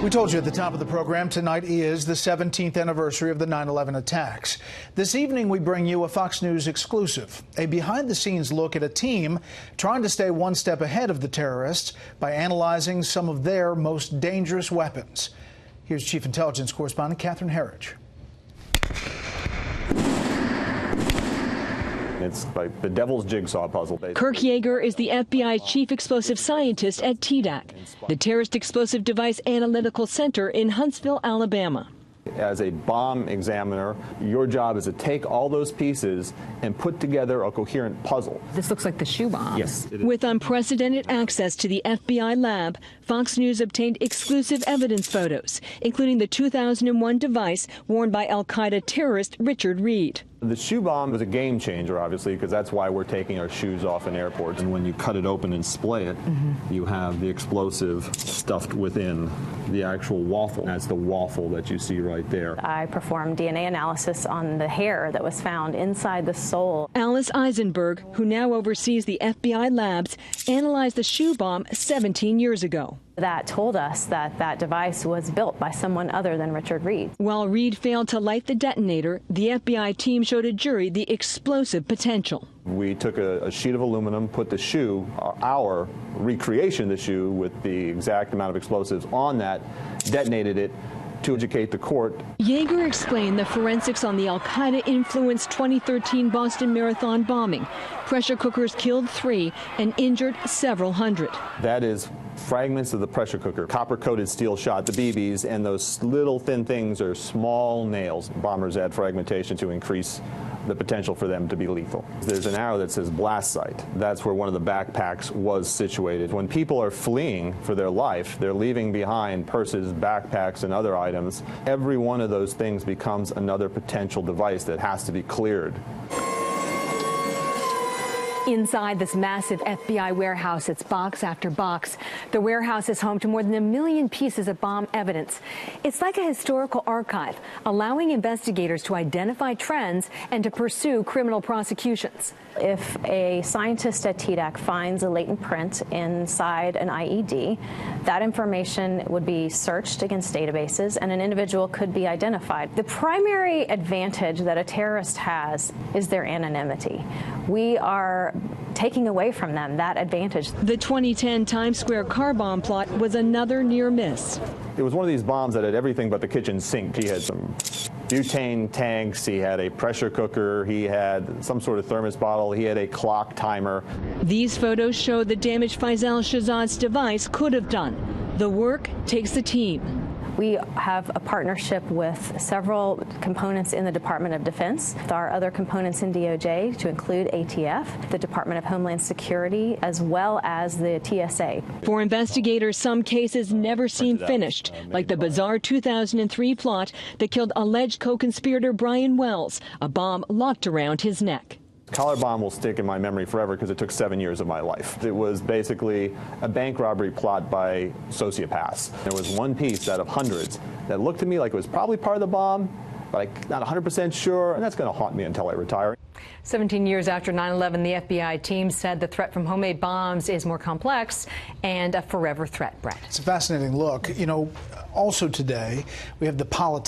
We told you at the top of the program, tonight is the 17th anniversary of the 9/11 attacks. This evening, we bring you a Fox News exclusive, a behind-the-scenes look at a team trying to stay one step ahead of the terrorists by analyzing some of their most dangerous weapons. Here's Chief Intelligence Correspondent Catherine Herridge. It's like the devil's jigsaw puzzle, basically. Kirk Yeager is the FBI chief explosive scientist at TDAC, the Terrorist Explosive Device Analytical Center in Huntsville, Alabama. As a bomb examiner, your job is to take all those pieces and put together a coherent puzzle. This looks like the shoe bomb. Yes. With unprecedented access to the FBI lab, Fox News obtained exclusive evidence photos, including the 2001 device worn by al-Qaeda terrorist Richard Reed. The shoe bomb was a game changer, obviously, because that's why we're taking our shoes off in airports. And when you cut it open and splay it, you have the explosive stuffed within the actual waffle. That's the waffle that you see right there. I performed DNA analysis on the hair that was found inside the sole. Alice Eisenberg, who now oversees the FBI labs, analyzed the shoe bomb 17 years ago. That told us that that device was built by someone other than Richard Reed. While Reed failed to light the detonator, the FBI team showed a jury the explosive potential. We took a sheet of aluminum, put the shoe, our recreation of the shoe with the exact amount of explosives on that, detonated it to educate the court. Yeager explained the forensics on the al-Qaeda-influenced 2013 Boston Marathon bombing. Pressure cookers killed 3 and injured several hundred. That is fragments of the pressure cooker, copper-coated steel shot, the BBs, and those little thin things are small nails. Bombers add fragmentation to increase the potential for them to be lethal. There's an arrow that says blast site. That's where one of the backpacks was situated. When people are fleeing for their life, they're leaving behind purses, backpacks, and other items. Every one of those things becomes another potential device that has to be cleared. Inside this massive FBI warehouse, it's box after box. The warehouse is home to more than 1 million pieces of bomb evidence. It's like a historical archive, allowing investigators to identify trends and to pursue criminal prosecutions. If a scientist at TDAC finds a latent print inside an IED, that information would be searched against databases and an individual could be identified. The primary advantage that a terrorist has is their anonymity. We are taking away from them that advantage. The 2010 Times Square car bomb plot was another near miss. It was one of these bombs that had everything but the kitchen sink. He had some butane tanks, he had a pressure cooker, he had some sort of thermos bottle, he had a clock timer. These photos show the damage Faisal Shahzad's device could have done. The work takes a team. We have a partnership with several components in the Department of Defense. There are other components in DOJ, to include ATF, the Department of Homeland Security, as well as the TSA. For investigators, some cases never seem finished, like the bizarre 2003 plot that killed alleged co-conspirator Brian Wells, a bomb locked around his neck. Collar bomb will stick in my memory forever because it took 7 years of my life. It was basically a bank robbery plot by sociopaths. There was one piece out of hundreds that looked to me like it was probably part of the bomb, but I'm not 100% sure, and that's going to haunt me until I retire. 17 years after 9/11, the FBI team said the threat from homemade bombs is more complex and a forever threat, Brett. It's a fascinating look. You know, also today, we have the politics.